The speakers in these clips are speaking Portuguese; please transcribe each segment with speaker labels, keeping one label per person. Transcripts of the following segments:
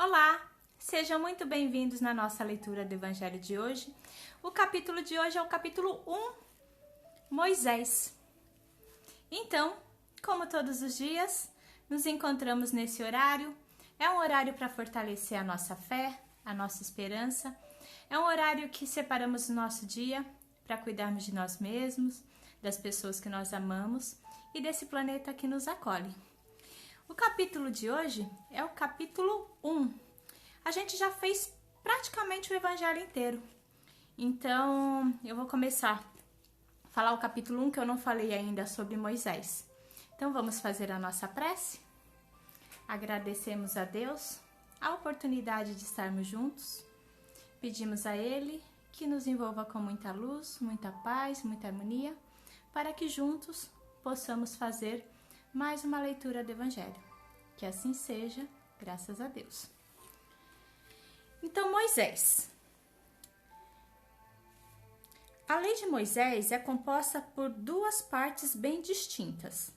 Speaker 1: Olá, sejam muito bem-vindos na nossa leitura do Evangelho de hoje. O capítulo de hoje é o capítulo 1, Moisés. Então, como todos os dias, nos encontramos nesse horário. É um horário para fortalecer a nossa fé, a nossa esperança. É um horário que separamos o nosso dia para cuidarmos de nós mesmos, das pessoas que nós amamos e desse planeta que nos acolhe. O capítulo de hoje é o capítulo 1. A gente já fez praticamente o Evangelho inteiro. Então, eu vou começar a falar o capítulo 1, que eu não falei ainda sobre Moisés. Então, vamos fazer a nossa prece? Agradecemos a Deus a oportunidade de estarmos juntos. Pedimos a Ele que nos envolva com muita luz, muita paz, muita harmonia, para que juntos possamos fazer mais uma leitura do Evangelho. Que assim seja, graças a Deus. Então, Moisés. A lei de Moisés é composta por duas partes bem distintas.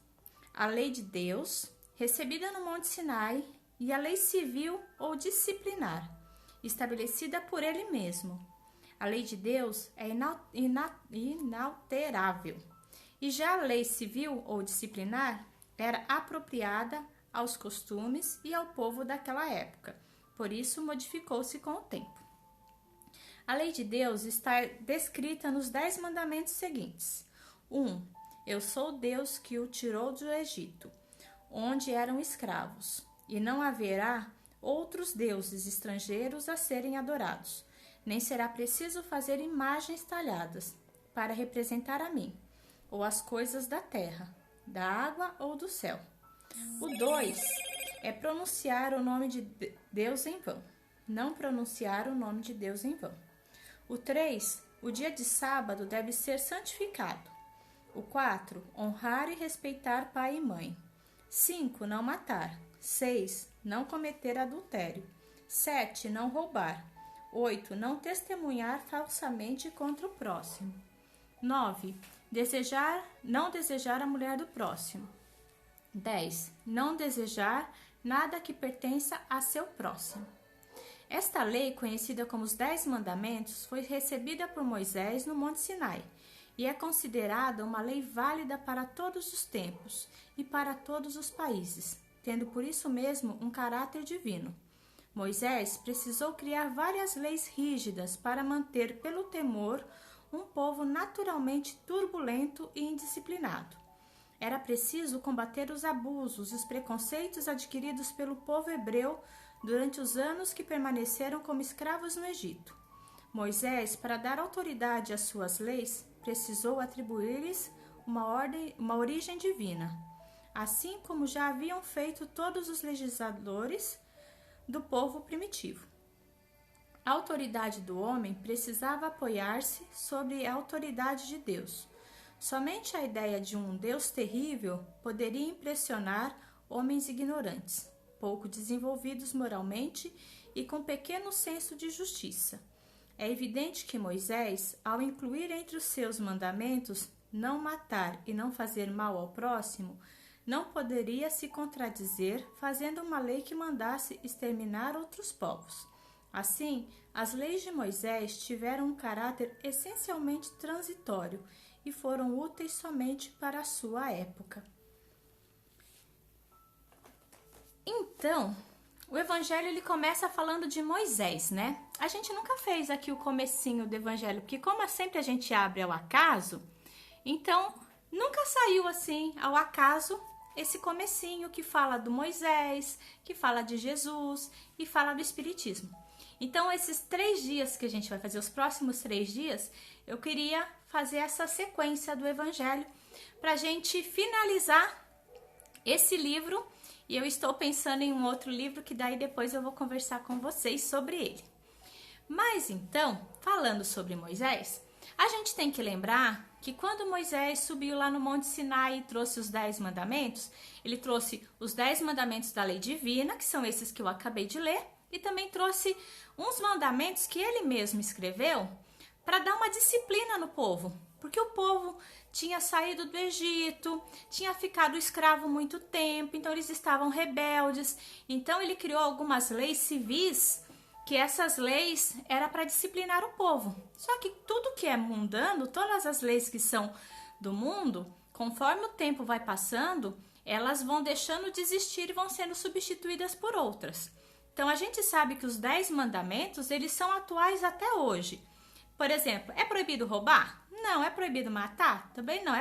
Speaker 1: A lei de Deus, recebida no Monte Sinai, e a lei civil ou disciplinar, estabelecida por ele mesmo. A lei de Deus é inalterável. E já a lei civil ou disciplinar era apropriada aos costumes e ao povo daquela época. Por isso, modificou-se com o tempo. A lei de Deus está descrita nos 10 mandamentos seguintes. 1. Eu sou Deus que o tirou do Egito, onde eram escravos, e não haverá outros deuses estrangeiros a serem adorados, nem será preciso fazer imagens talhadas para representar a mim, ou as coisas da terra, da água ou do céu. O 2 é pronunciar o nome de Deus em vão, não pronunciar o nome de Deus em vão. O 3, o dia de sábado deve ser santificado. O 4, honrar e respeitar pai e mãe. 5, não matar. 6, não cometer adultério. 7, não roubar. 8, não testemunhar falsamente contra o próximo. 9, não desejar a mulher do próximo. 10. Não desejar nada que pertença a seu próximo. Esta lei, conhecida como os 10 mandamentos, foi recebida por Moisés no Monte Sinai e é considerada uma lei válida para todos os tempos e para todos os países, tendo por isso mesmo um caráter divino. Moisés precisou criar várias leis rígidas para manter, pelo temor, um povo naturalmente turbulento e indisciplinado. Era preciso combater os abusos e os preconceitos adquiridos pelo povo hebreu durante os anos que permaneceram como escravos no Egito. Moisés, para dar autoridade às suas leis, precisou atribuir-lhes uma origem divina, assim como já haviam feito todos os legisladores do povo primitivo. A autoridade do homem precisava apoiar-se sobre a autoridade de Deus. Somente a ideia de um Deus terrível poderia impressionar homens ignorantes, pouco desenvolvidos moralmente e com pequeno senso de justiça. É evidente que Moisés, ao incluir entre os seus mandamentos não matar e não fazer mal ao próximo, não poderia se contradizer fazendo uma lei que mandasse exterminar outros povos. Assim, as leis de Moisés tiveram um caráter essencialmente transitório e foram úteis somente para a sua época. Então, o Evangelho ele começa falando de Moisés, né? A gente nunca fez aqui o comecinho do Evangelho, porque como sempre a gente abre ao acaso, então nunca saiu assim ao acaso esse comecinho que fala do Moisés, que fala de Jesus e fala do Espiritismo. Então, esses 3 dias que a gente vai fazer, os próximos 3 dias, eu queria fazer essa sequência do Evangelho para a gente finalizar esse livro. E eu estou pensando em um outro livro que daí depois eu vou conversar com vocês sobre ele. Mas então, falando sobre Moisés, a gente tem que lembrar que quando Moisés subiu lá no Monte Sinai e trouxe os 10 mandamentos, ele trouxe os 10 mandamentos da lei divina, que são esses que eu acabei de ler, e também trouxe uns mandamentos que ele mesmo escreveu para dar uma disciplina no povo, Porque o povo tinha saído do Egito, tinha ficado escravo muito tempo, então eles estavam rebeldes. Então ele criou algumas leis civis, que essas leis era para disciplinar o povo. Só que tudo que é mundano, todas as leis que são do mundo, conforme o tempo vai passando, elas vão deixando de existir e vão sendo substituídas por outras. Então a gente sabe que os 10 mandamentos, eles são atuais até hoje. Por exemplo, é proibido roubar? Não. É proibido matar? Também não.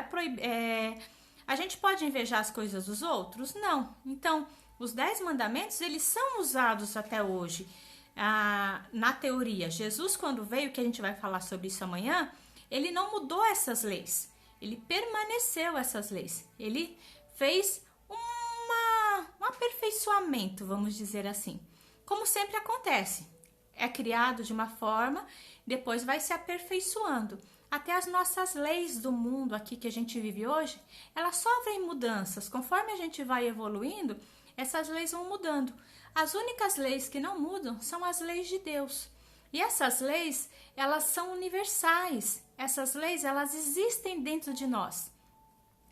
Speaker 1: A gente pode invejar as coisas dos outros? Não. Então, os 10 mandamentos, eles são usados até hoje. Na teoria, Jesus, quando veio, que a gente vai falar sobre isso amanhã, ele não mudou essas leis. Ele permaneceu essas leis. Ele fez um aperfeiçoamento, vamos dizer assim. Como sempre acontece. É criado de uma forma, depois vai se aperfeiçoando. Até as nossas leis do mundo aqui que a gente vive hoje, elas sofrem mudanças. Conforme a gente vai evoluindo, essas leis vão mudando. As únicas leis que não mudam são as leis de Deus. E essas leis, elas são universais. Essas leis, elas existem dentro de nós.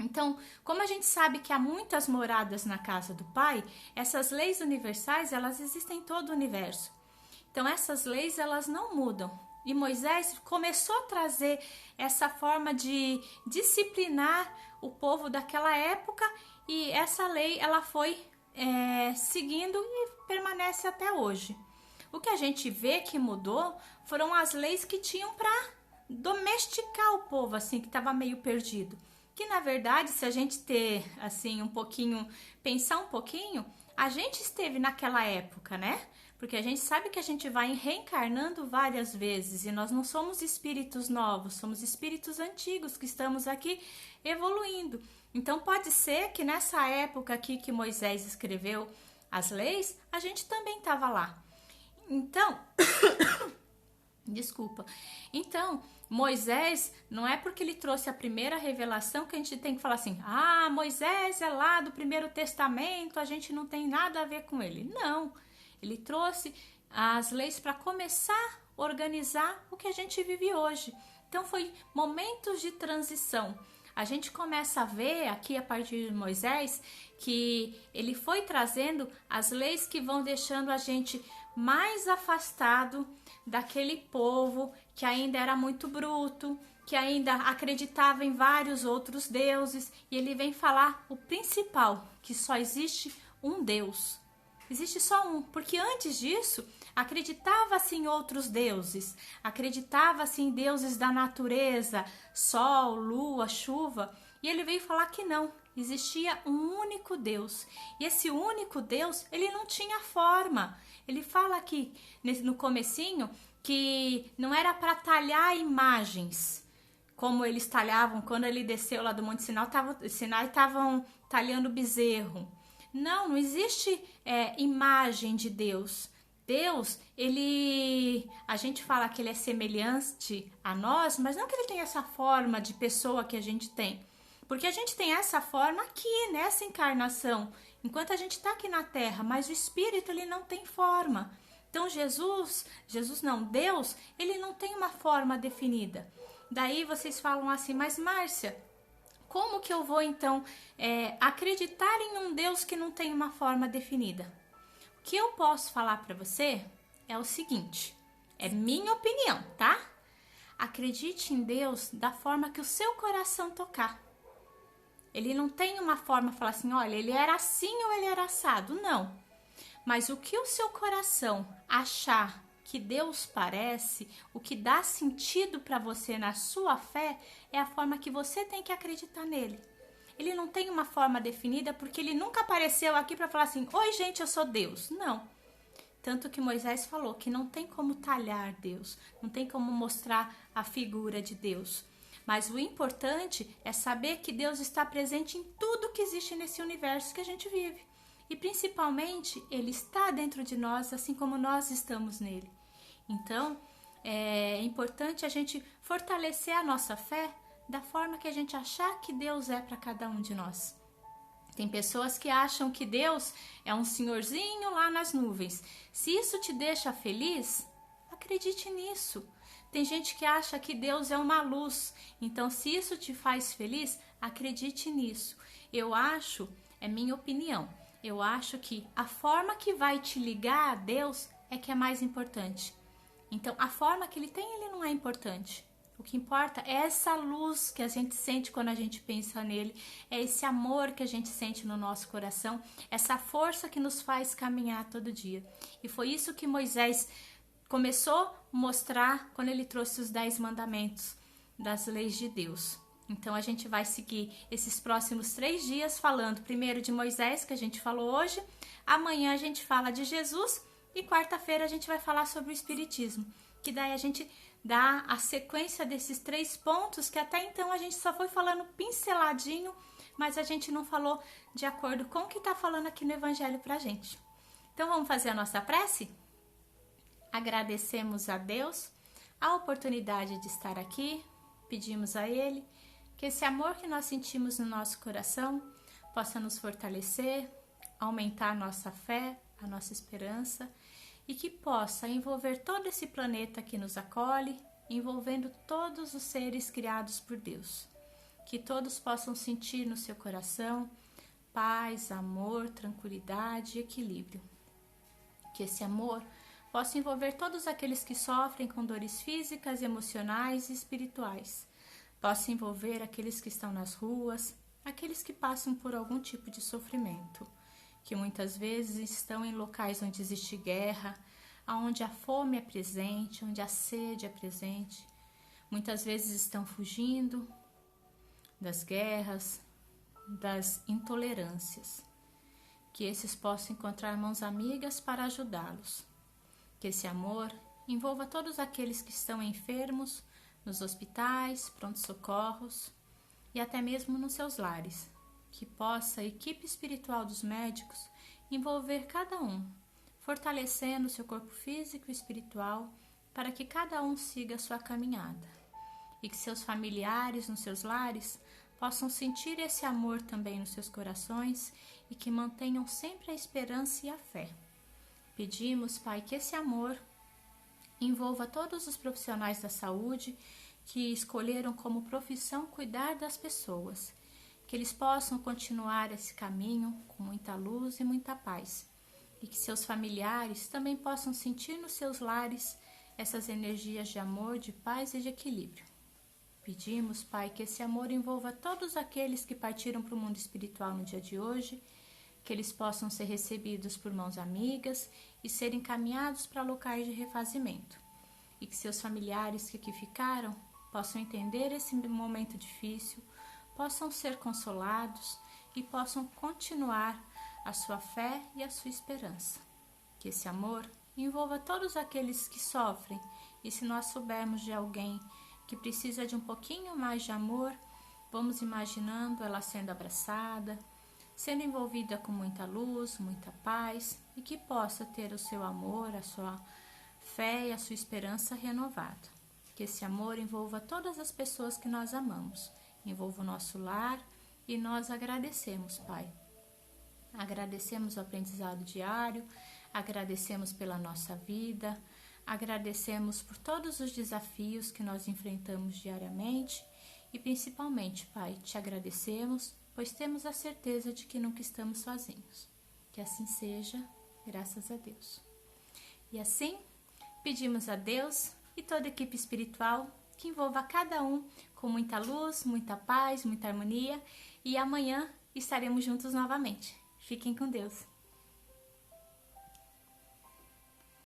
Speaker 1: Então, como a gente sabe que há muitas moradas na casa do Pai, essas leis universais, elas existem em todo o universo. Então, essas leis, elas não mudam. E Moisés começou a trazer essa forma de disciplinar o povo daquela época, e essa lei, ela foi seguindo e permanece até hoje. O que a gente vê que mudou foram as leis que tinham para domesticar o povo, assim, que estava meio perdido. Que, na verdade, se a gente ter, assim, pensar um pouquinho, a gente esteve naquela época, né? Porque a gente sabe que a gente vai reencarnando várias vezes e nós não somos espíritos novos, somos espíritos antigos que estamos aqui evoluindo. Então pode ser que nessa época aqui que Moisés escreveu as leis, a gente também estava lá. Então, desculpa. Então, Moisés, não é porque ele trouxe a primeira revelação que a gente tem que falar assim, Moisés é lá do Primeiro Testamento, a gente não tem nada a ver com ele. Não. Ele trouxe as leis para começar a organizar o que a gente vive hoje. Então, foi momentos de transição. A gente começa a ver aqui, a partir de Moisés, que ele foi trazendo as leis que vão deixando a gente mais afastado daquele povo que ainda era muito bruto, que ainda acreditava em vários outros deuses. E ele vem falar o principal, que só existe um Deus. Existe só um, porque antes disso acreditava-se em outros deuses, acreditava-se em deuses da natureza, sol, lua, chuva, e ele veio falar que não, existia um único Deus, e esse único Deus, ele não tinha forma. Ele fala aqui no comecinho que não era para talhar imagens, como eles talhavam quando ele desceu lá do Monte Sinai, estavam talhando bezerro. Não existe imagem de Deus. Deus, a gente fala que ele é semelhante a nós, mas não que ele tem essa forma de pessoa que a gente tem. Porque a gente tem essa forma aqui, nessa encarnação, enquanto a gente está aqui na Terra, mas o Espírito, ele não tem forma. Então Deus, ele não tem uma forma definida. Daí vocês falam assim, mas Márcia, como que eu vou, então, acreditar em um Deus que não tem uma forma definida? O que eu posso falar para você é o seguinte, é minha opinião, tá? Acredite em Deus da forma que o seu coração tocar. Ele não tem uma forma de falar assim, olha, ele era assim ou ele era assado. Não. Mas o que o seu coração achar que Deus parece, o que dá sentido para você na sua fé, é a forma que você tem que acreditar nele. Ele não tem uma forma definida porque ele nunca apareceu aqui para falar assim, oi gente, eu sou Deus. Não. Tanto que Moisés falou que não tem como talhar Deus, não tem como mostrar a figura de Deus. Mas o importante é saber que Deus está presente em tudo que existe nesse universo que a gente vive. E principalmente, ele está dentro de nós, assim como nós estamos nele. Então, é importante a gente fortalecer a nossa fé da forma que a gente achar que Deus é para cada um de nós. Tem pessoas que acham que Deus é um senhorzinho lá nas nuvens. Se isso te deixa feliz, acredite nisso. Tem gente que acha que Deus é uma luz. Então, se isso te faz feliz, acredite nisso. Eu acho, é minha opinião, eu acho que a forma que vai te ligar a Deus é que é mais importante. Então, a forma que ele tem, ele não é importante. O que importa é essa luz que a gente sente quando a gente pensa nele, é esse amor que a gente sente no nosso coração, essa força que nos faz caminhar todo dia. E foi isso que Moisés começou a mostrar quando ele trouxe os 10 mandamentos das leis de Deus. Então a gente vai seguir esses próximos 3 dias falando primeiro de Moisés, que a gente falou hoje, amanhã a gente fala de Jesus e quarta-feira a gente vai falar sobre o Espiritismo, que daí a gente dá a sequência desses 3 pontos que até então a gente só foi falando pinceladinho, mas a gente não falou de acordo com o que está falando aqui no Evangelho pra gente. Então vamos fazer a nossa prece? Agradecemos a Deus a oportunidade de estar aqui, pedimos a Ele que esse amor que nós sentimos no nosso coração possa nos fortalecer, aumentar a nossa fé, a nossa esperança e que possa envolver todo esse planeta que nos acolhe, envolvendo todos os seres criados por Deus. Que todos possam sentir no seu coração paz, amor, tranquilidade e equilíbrio. Que esse amor possa envolver todos aqueles que sofrem com dores físicas, emocionais e espirituais. Possa envolver aqueles que estão nas ruas, aqueles que passam por algum tipo de sofrimento, que muitas vezes estão em locais onde existe guerra, onde a fome é presente, onde a sede é presente. Muitas vezes estão fugindo das guerras, das intolerâncias. Que esses possam encontrar mãos amigas para ajudá-los. Que esse amor envolva todos aqueles que estão enfermos, nos hospitais, pronto-socorros e até mesmo nos seus lares. Que possa a equipe espiritual dos médicos envolver cada um, fortalecendo seu corpo físico e espiritual para que cada um siga a sua caminhada. E que seus familiares nos seus lares possam sentir esse amor também nos seus corações e que mantenham sempre a esperança e a fé. Pedimos, Pai, que esse amor envolva todos os profissionais da saúde que escolheram como profissão cuidar das pessoas, que eles possam continuar esse caminho com muita luz e muita paz, e que seus familiares também possam sentir nos seus lares essas energias de amor, de paz e de equilíbrio. Pedimos, Pai, que esse amor envolva todos aqueles que partiram para o mundo espiritual no dia de hoje, que eles possam ser recebidos por mãos amigas e serem encaminhados para locais de refazimento, e que seus familiares que aqui ficaram possam entender esse momento difícil, possam ser consolados e possam continuar a sua fé e a sua esperança. Que esse amor envolva todos aqueles que sofrem, e se nós soubermos de alguém que precisa de um pouquinho mais de amor, vamos imaginando ela sendo abraçada, sendo envolvida com muita luz, muita paz, e que possa ter o seu amor, a sua fé e a sua esperança renovada. Que esse amor envolva todas as pessoas que nós amamos, envolva o nosso lar, e nós agradecemos, Pai. Agradecemos o aprendizado diário, agradecemos pela nossa vida, agradecemos por todos os desafios que nós enfrentamos diariamente e principalmente, Pai, te agradecemos, pois temos a certeza de que nunca estamos sozinhos. Que assim seja, graças a Deus. E assim, pedimos a Deus e toda a equipe espiritual que envolva cada um com muita luz, muita paz, muita harmonia, e amanhã estaremos juntos novamente. Fiquem com Deus.